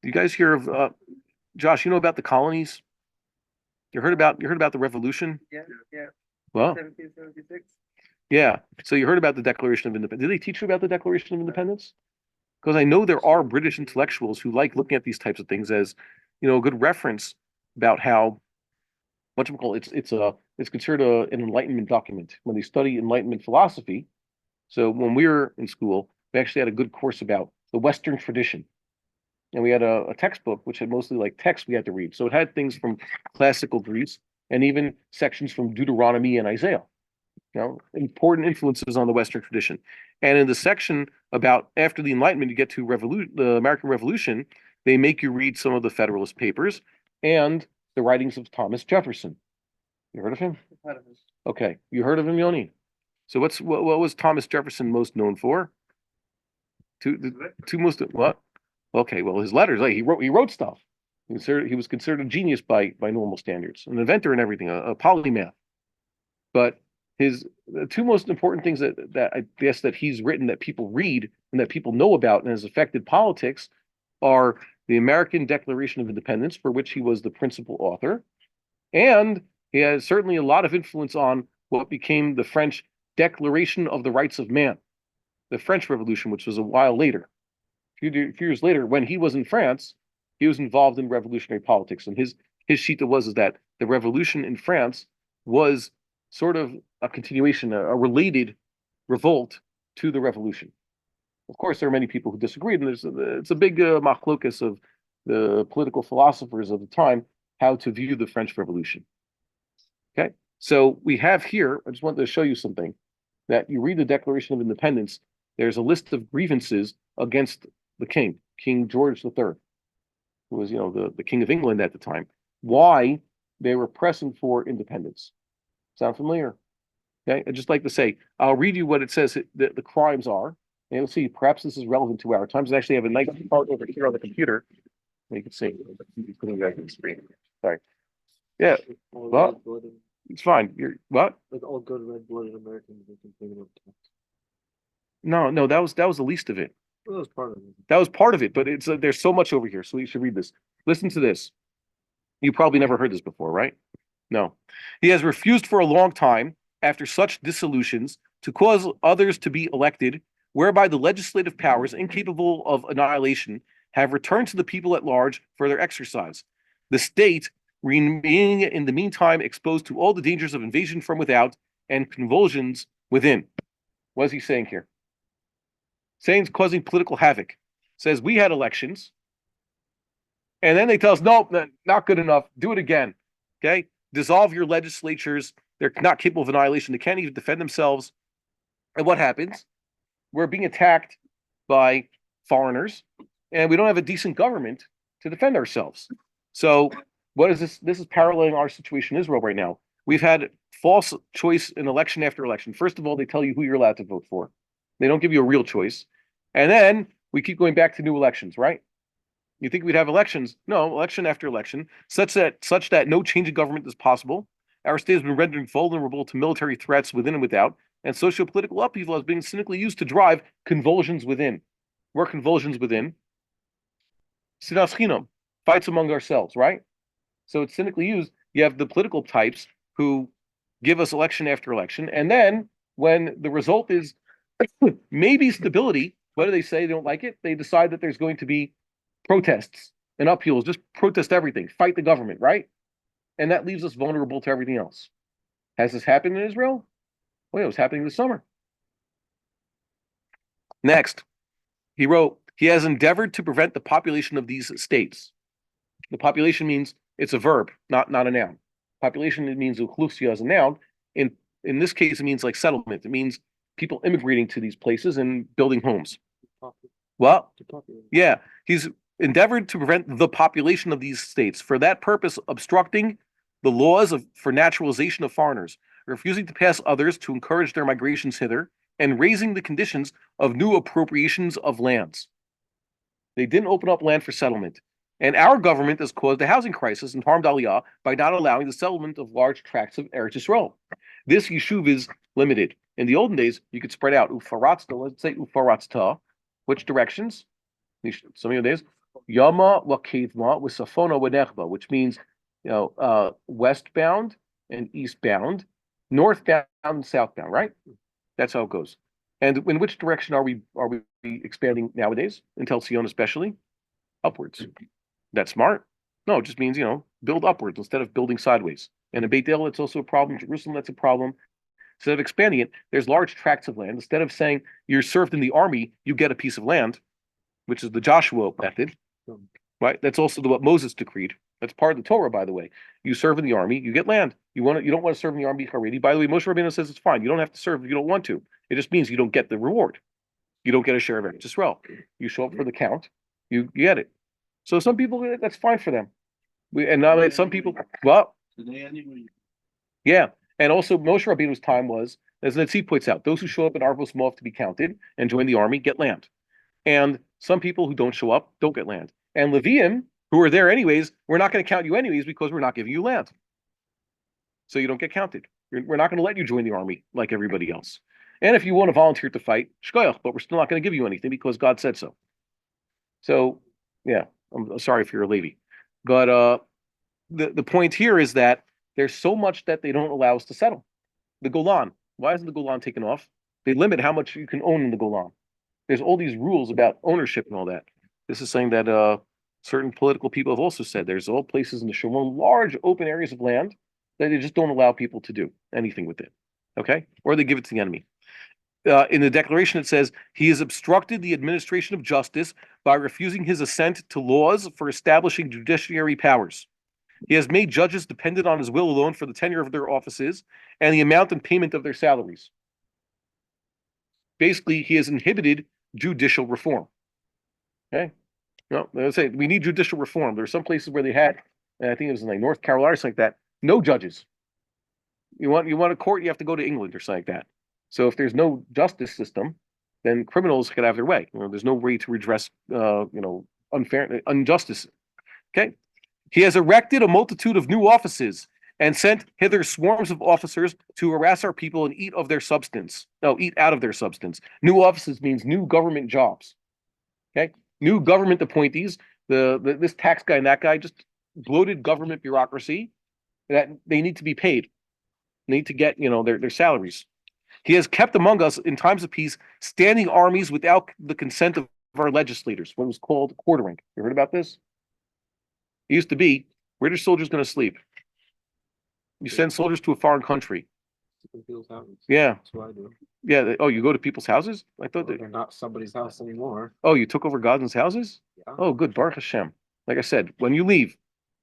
Do you guys hear of Josh? You know about the colonies? You heard about the revolution? Yeah, yeah. Well, 1776. yeah. So you heard about the Declaration of Independence. Did they teach you about the Declaration of Independence? Because I know there are British intellectuals who like looking at these types of things as, a good reference about how much we call it's considered an Enlightenment document when they study Enlightenment philosophy. So when we were in school, we actually had a good course about the Western tradition, and we had a textbook which had mostly like text we had to read. So it had things from classical Greece and even sections from Deuteronomy and Isaiah. Important influences on the Western tradition. And in the section about after the Enlightenment, you get to the American Revolution, they make you read some of the Federalist Papers and the writings of Thomas Jefferson. You heard of him? Okay, you heard of him, Yoni? So what was Thomas Jefferson most known for? Two most what? Okay, well his letters. Like he wrote stuff. He was considered a genius by normal standards, an inventor and everything, a polymath. But his the two most important things that I guess that he's written that people read and that people know about and has affected politics are the American Declaration of Independence, for which he was the principal author, and he has certainly a lot of influence on what became the French Declaration of the Rights of Man, the French Revolution, which was a while later. A few years later, when he was in France, he was involved in revolutionary politics, and his shita was is that the revolution in France was sort of a continuation, a related revolt to the revolution. Of course, there are many people who disagreed, and it's a big machlokas of the political philosophers of the time how to view the French Revolution. Okay, so we have here. I just wanted to show you something that you read the Declaration of Independence. There's a list of grievances against the king, King George III, who was the king of England at the time. Why they were pressing for independence. Sound familiar? Okay, I'd just like to say, I'll read you what it says the crimes are, and you'll see perhaps this is relevant to our times. I actually have a nice chart over here on the computer. You can see. Putting back on the screen. Sorry. Yeah. Well, it's fine. You're what? Like all good red-blooded Americans they complain about tax. No, that was the least of it. Well, that was part of it. That was part of it, but it's there's so much over here, so you should read this. Listen to this. You probably never heard this before, right? No. He has refused for a long time, after such dissolutions, to cause others to be elected, whereby the legislative powers, incapable of annihilation, have returned to the people at large for their exercise. The state, remaining in the meantime exposed to all the dangers of invasion from without and convulsions within. What is he saying here? Saying causing political havoc. Says we had elections, and then they tell us, no, not good enough. Do it again. Okay? Dissolve your legislatures. They're not capable of annihilation. They can't even defend themselves. And what happens? We're being attacked by foreigners, and we don't have a decent government to defend ourselves. So, what is this? This is paralleling our situation in Israel right now. We've had false choice in election after election. First of all, they tell you who you're allowed to vote for. They don't give you a real choice. And then we keep going back to new elections, right? You think we'd have elections? No, election after election, such that no change in government is possible. Our state has been rendered vulnerable to military threats within and without, and socio-political upheaval is being cynically used to drive convulsions within. We're convulsions within. Sinas chinam, fights among ourselves, right? So it's cynically used. You have the political types who give us election after election, and then when the result is maybe stability, what do they say? They don't like it. They decide that there's going to be protests and upheavals. Just protest everything, fight the government, right? And that leaves us vulnerable to everything else. Has this happened in Israel? Well, it was happening this summer. Next, he wrote, he has endeavored to prevent the population of these states. The population means it's a verb, not a noun. Population, it means uchlusia as a noun. In this case, it means like settlement. It means people immigrating to these places and building homes. What? Yeah, he's endeavored to prevent the population of these states. For that purpose, obstructing the laws for naturalization of foreigners, refusing to pass others to encourage their migrations hither, and raising the conditions of new appropriations of lands. They didn't open up land for settlement. And our government has caused a housing crisis and harmed Aliyah by not allowing the settlement of large tracts of Eretz Yisrael. This yishuv is limited. In the olden days, you could spread out ufaratzta, let's say ufaratzta. Which directions? Some of your days. Yama wa Kedma with Safona wa Nechba, which means westbound and eastbound, northbound and southbound, right? That's how it goes. And in which direction are we expanding nowadays? In Tel Sion especially? Upwards. That's smart. No, it just means, build upwards instead of building sideways. And in Beit El, it's also a problem. Jerusalem, that's a problem. Instead of expanding it, there's large tracts of land. Instead of saying you're served in the army, you get a piece of land, which is the Joshua method, right? That's also what Moses decreed. That's part of the Torah, by the way. You serve in the army, you get land. You don't want to serve in the army, Haredi. By the way, Moshe Rabbeinu says it's fine. You don't have to serve if you don't want to. It just means you don't get the reward. You don't get a share of Eretz Yisrael. You show up for the count, you get it. So some people, that's fine for them. Some people, well, yeah. And also Moshe Rabbeinu's time was, as Netzi points out, those who show up in Arvos Moav to be counted and join the army get land. And some people who don't show up don't get land. And Levium, who are there anyways, we're not going to count you anyways because we're not giving you land. So you don't get counted. We're not going to let you join the army like everybody else. And if you want to volunteer to fight, shkoyach, but we're still not going to give you anything because God said so. So, yeah, I'm sorry if you're a Levi. But the point here is that there's so much that they don't allow us to settle. The Golan, why isn't the Golan taken off? They limit how much you can own in the Golan. There's all these rules about ownership and all that. This is something that certain political people have also said. There's all places in the Shomron, large open areas of land that they just don't allow people to do anything with it. Okay? Or they give it to the enemy. In the declaration, it says, he has obstructed the administration of justice by refusing his assent to laws for establishing judiciary powers. He has made judges dependent on his will alone for the tenure of their offices and the amount and payment of their salaries. Basically, he has inhibited judicial reform. Okay? No, I say we need judicial reform. There are some places where they had, and I think it was in like North Carolina or something like that, no judges. You want a court, you have to go to England or something like that. So if there's no justice system, then criminals can have their way. There's no way to redress, unfair injustice. Okay, he has erected a multitude of new offices and sent hither swarms of officers to harass our people and eat of their substance. No, eat out of their substance. New offices means new government jobs. Okay, new government appointees. This tax guy and that guy, just bloated government bureaucracy that they need to be paid. They need to get their salaries. He has kept among us in times of peace standing armies without the consent of our legislators, what was called quartering. You heard about this? It used to be, where are soldiers going to sleep? You send soldiers to a foreign country. Yeah. That's what I do. Yeah. You go to people's houses? I thought They're not somebody's house anymore. Oh, you took over God's houses? Yeah. Oh, good. Baruch Hashem. Like I said, when you leave,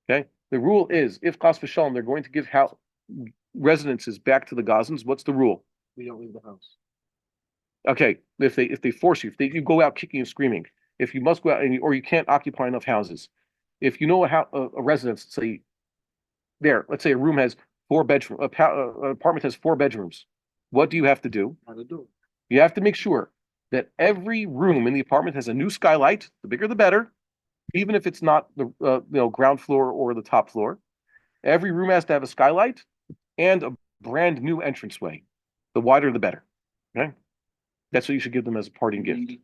okay, the rule is if Chas v'shalom, they're going to give residences back to the Gazans, what's the rule? We don't leave the house. Okay, if they force you, if you go out kicking and screaming, if you must go out or you can't occupy enough houses, if you know a residence, let's say a room has 4 bedrooms, an apartment has 4 bedrooms, what do you have to do? How to do it? You have to make sure that every room in the apartment has a new skylight. The bigger, the better, even if it's not the ground floor or the top floor. Every room has to have a skylight and a brand new entranceway. The wider, the better. Okay, that's what you should give them as a parting gift.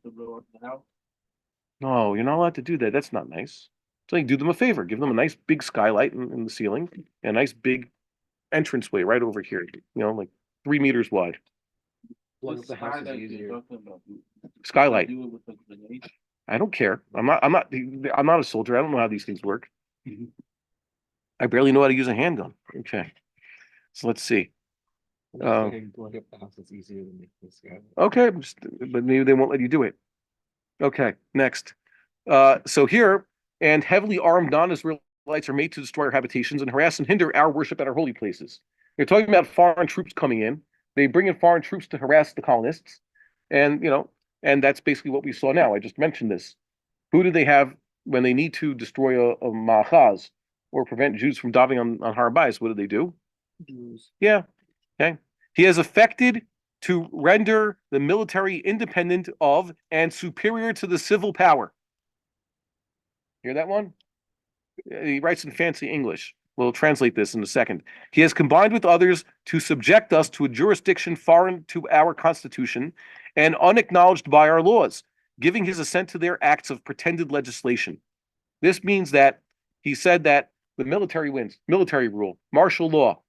No, you're not allowed to do that. That's not nice. So you do them a favor. Give them a nice big skylight in the ceiling and a nice big entranceway right over here. Like 3 meters wide. Plug up the house is easier. Skylight. I don't care. I'm not a soldier. I don't know how these things work. I barely know how to use a handgun. Okay. So let's see. Plug up the house is easier than make this guy. Okay, but maybe they won't let you do it. Okay, next. So here, and heavily armed non-Israelites are made to destroy our habitations and harass and hinder our worship at our holy places. They're talking about foreign troops coming in. They bring in foreign troops to harass the colonists. And, and that's basically what we saw now. I just mentioned this. Who do they have when they need to destroy a ma'achaz or prevent Jews from davening on Har Bayis? What do they do? Jews. Yeah. Okay. He has affected to render the military independent of and superior to the civil power. Hear that one? He writes in fancy English. We'll translate this in a second. He has combined with others to subject us to a jurisdiction foreign to our constitution and unacknowledged by our laws, giving his assent to their acts of pretended legislation. This means that he said that the military wins, military rule, martial law,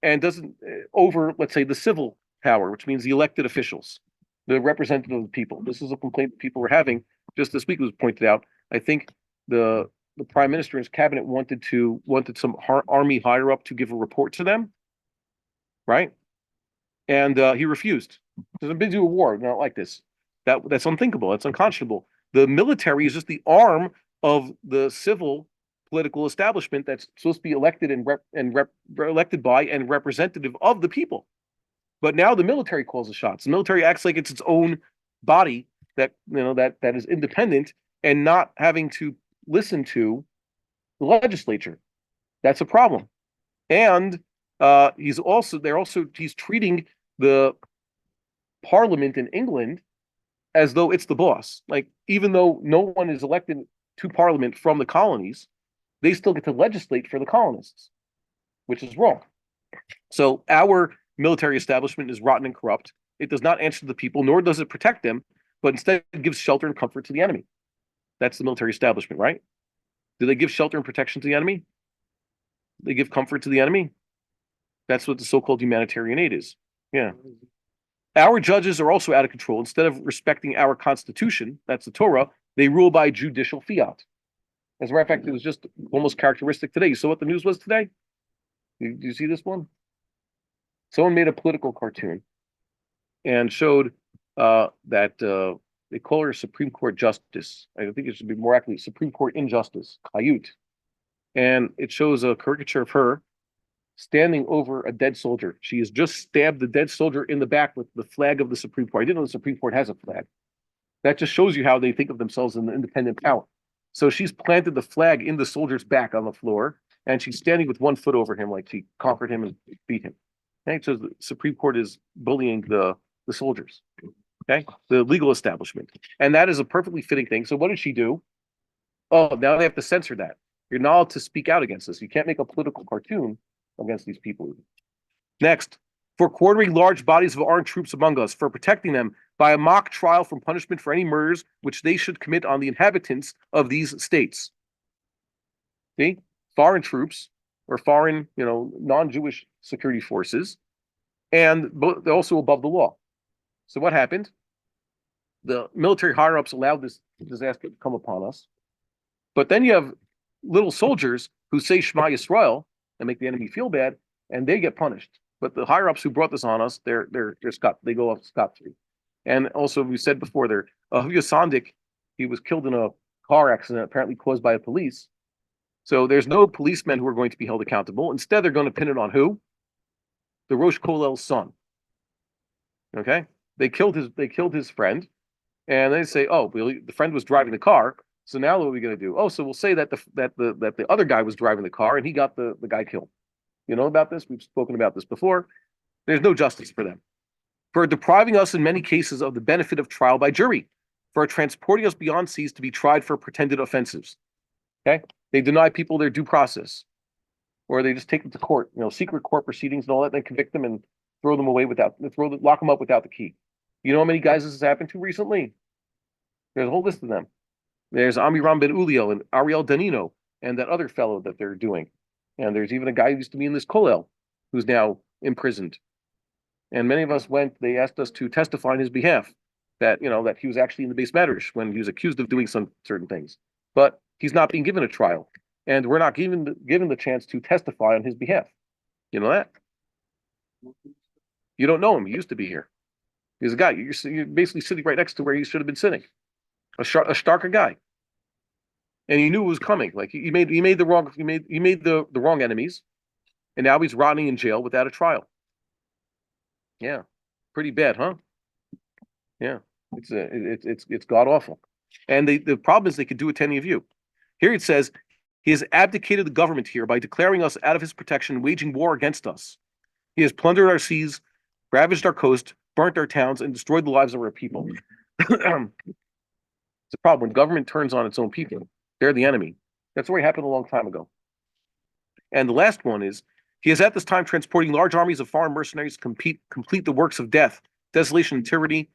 and doesn't over, let's say, the civil power, which means the elected officials, the representative of the people. This is a complaint people were having just this week. It was pointed out. I think the prime minister and his cabinet wanted some army higher up to give a report to them, right? And he refused. There's a big deal of war, not like this. That's unthinkable. That's unconscionable. The military is just the arm of the civil political establishment that's supposed to be elected elected by and representative of the people. But now the military calls the shots. The military acts like it's its own body that that is independent and not having to listen to the legislature. That's a problem. And he's treating the parliament in England as though it's the boss. Like, even though no one is elected to parliament from the colonies, they still get to legislate for the colonists, which is wrong. So our military establishment is rotten and corrupt. It does not answer the people, nor does it protect them, but instead it gives shelter and comfort to the enemy. That's the military establishment, right? Do they give shelter and protection to the enemy? They give comfort to the enemy? That's what the so-called humanitarian aid is. Yeah. Our judges are also out of control. Instead of respecting our constitution, that's the Torah, they rule by judicial fiat. As a matter of fact, it was just almost characteristic today. You saw what the news was today? Do you see this one? Someone made a political cartoon and showed that they call her Supreme Court Justice. I think it should be more accurately Supreme Court Injustice, Chayut. And it shows a caricature of her standing over a dead soldier. She has just stabbed the dead soldier in the back with the flag of the Supreme Court. I didn't know the Supreme Court has a flag. That just shows you how they think of themselves in the independent power. So she's planted the flag in the soldier's back on the floor, and she's standing with one foot over him like she conquered him and beat him. Okay, so the Supreme Court is bullying the soldiers, okay, the legal establishment. And that is a perfectly fitting thing. So what did she do? Oh, now they have to censor that. You're not allowed to speak out against this. You can't make a political cartoon against these people. Next, for quartering large bodies of armed troops among us, for protecting them by a mock trial from punishment for any murders which they should commit on the inhabitants of these states. See? Foreign troops or foreign, non-Jewish security forces, and they're also above the law. So what happened? The military higher-ups allowed this disaster to come upon us. But then you have little soldiers who say Shema Yisrael and make the enemy feel bad, and they get punished. But the higher-ups who brought this on us, they go off scot-free. And also, we said before, Ahuya Sandik, he was killed in a car accident apparently caused by a police. So there's no policemen who are going to be held accountable. Instead, they're going to pin it on who? The Rosh Kollel's son. Okay, they killed his friend, and they say, oh, the friend was driving the car. So now what are we going to do? Oh, so we'll say that the other guy was driving the car and he got the guy killed. You know about this? We've spoken about this before. There's no justice for them. For depriving us in many cases of the benefit of trial by jury, for transporting us beyond seas to be tried for pretended offenses. Okay? They deny people their due process. Or they just take them to court, secret court proceedings and all that, then convict them and throw them away lock them up without the key. You know how many guys this has happened to recently? There's a whole list of them. There's Amiram Ben Uliel and Ariel Danino and that other fellow that they're doing. And there's even a guy who used to be in this kollel who's now imprisoned. And many of us they asked us to testify on his behalf that he was actually in the base madrash when he was accused of doing some certain things. But he's not being given a trial. And we're not given the chance to testify on his behalf. You know that? You don't know him. He used to be here. He's a guy. You're basically sitting right next to where he should have been sitting. A starker guy. And he knew it was coming. Like he made the wrong enemies, and now he's rotting in jail without a trial. Yeah, pretty bad, huh? Yeah, it's god awful. And the problem is they could do it to any of you. Here it says he has abdicated the government here by declaring us out of his protection, waging war against us. He has plundered our seas, ravaged our coast, burnt our towns, and destroyed the lives of our people. It's a problem when government turns on its own people. They're the enemy. That's what happened a long time ago. And the last one is, he is at this time transporting large armies of foreign mercenaries to complete the works of death, desolation, and tyranny,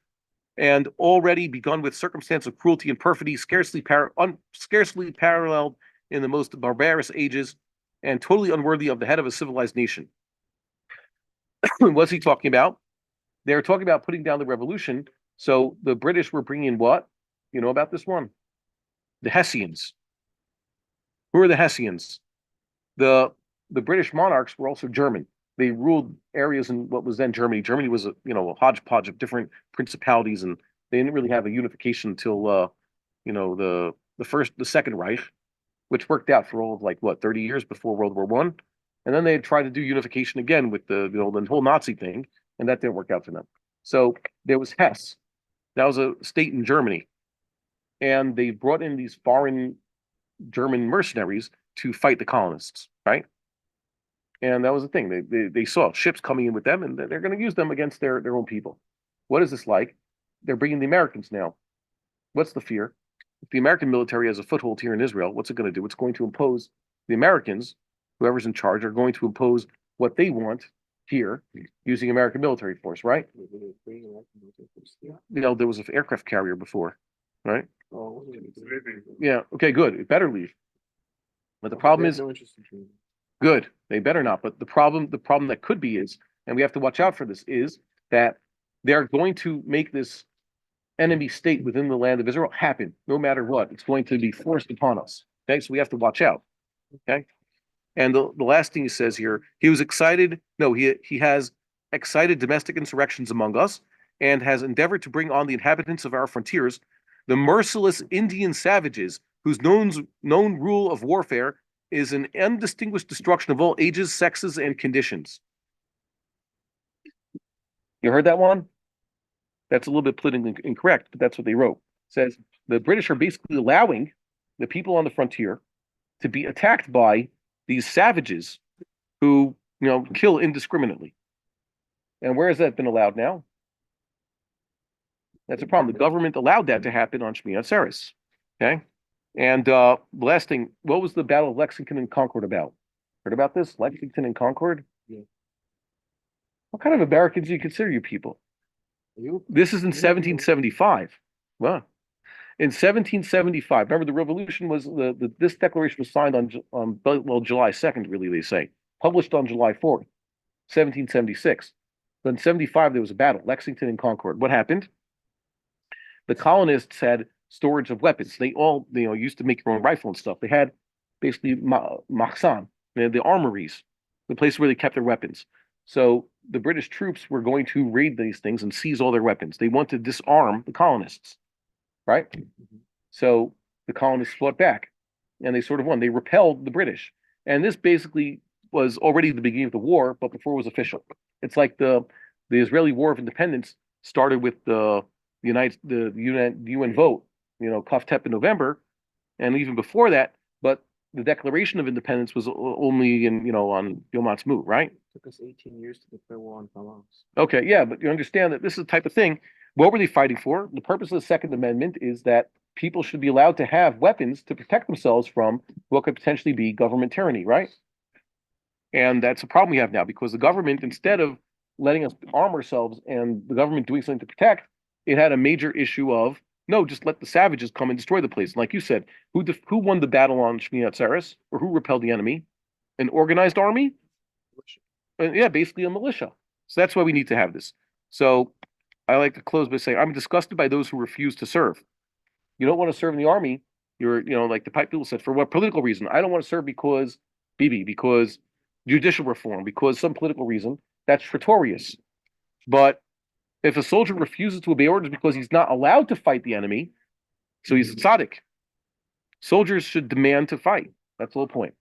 and already begun with circumstance of cruelty and perfidy, scarcely paralleled in the most barbarous ages, and totally unworthy of the head of a civilized nation. What's he talking about? They're talking about putting down the revolution. So the British were bringing in what? You know about this one? The Hessians. Who are the Hessians? The British monarchs were also German. They ruled areas in what was then Germany. Germany was a hodgepodge of different principalities, and they didn't really have a unification until the Second Reich, which worked out for all of 30 years before World War One, and then they had tried to do unification again with the whole Nazi thing, and that didn't work out for them. So there was Hesse. That was a state in Germany, and they brought in these foreign German mercenaries to fight the colonists, right? And that was the thing. They saw ships coming in with them, and they're going to use them against their own people. What is this like? They're bringing the Americans now. What's the fear? If the American military has a foothold here in Israel, what's it going to do? It's going to impose the Americans, whoever's in charge, are going to impose what they want here using American military force, right? There was an aircraft carrier before, right? Yeah. Okay. Good. It better leave. But the problem is, good. They better not. But the problem that could be is, and we have to watch out for this, is that they're going to make this enemy state within the land of Israel happen, no matter what. It's going to be forced upon us. Okay, so we have to watch out. Okay, and the last thing he says here, he was excited. No, he has excited domestic insurrections among us, and has endeavored to bring on the inhabitants of our frontiers the merciless Indian savages, whose known rule of warfare is an undistinguished destruction of all ages, sexes, and conditions. You heard that one? That's a little bit politically incorrect, but that's what they wrote. It says the British are basically allowing the people on the frontier to be attacked by these savages who, kill indiscriminately. And where has that been allowed now? That's a problem. The government allowed that to happen on Shmini Atzeres. Okay? And the last thing, what was the Battle of Lexington and Concord about? Heard about this? Lexington and Concord? Yeah. What kind of Americans do you consider you people? This is in 1775. Wow. In 1775, remember the revolution was this declaration was signed on July 2nd, really, they say, published on July 4th, 1776. But in 75 there was a battle, Lexington and Concord. What happened? The colonists had storage of weapons. They all used to make their own rifle and stuff. They had basically Machon, the armories, the place where they kept their weapons. So the British troops were going to raid these things and seize all their weapons. They wanted to disarm the colonists, right? Mm-hmm. So the colonists fought back, and they sort of won. They repelled the British, and this basically was already the beginning of the war, but before it was official. It's like the Israeli War of Independence started with the UN vote, Kaf Tep in November, and even before that. But the Declaration of Independence was only on Yom Ha'atzmaut, right? It took us 18 years to declare war on Hamas. Okay, yeah, but you understand that this is the type of thing. What were they fighting for? The purpose of the Second Amendment is that people should be allowed to have weapons to protect themselves from what could potentially be government tyranny, right? And that's a problem we have now, because the government, instead of letting us arm ourselves and the government doing something to protect, it had a major issue of, no, just let the savages come and destroy the place. And like you said, who won the battle on Shmini Atzeres, or who repelled the enemy? An organized army? Yeah, basically a militia. So that's why we need to have this. So I like to close by saying, I'm disgusted by those who refuse to serve. You don't want to serve in the army. You're, like the pipe people said, for what political reason? I don't want to serve because because judicial reform, because some political reason. That's pretorius. But if a soldier refuses to obey orders because he's not allowed to fight the enemy, so he's a tzaddik. Soldiers should demand to fight. That's the whole point.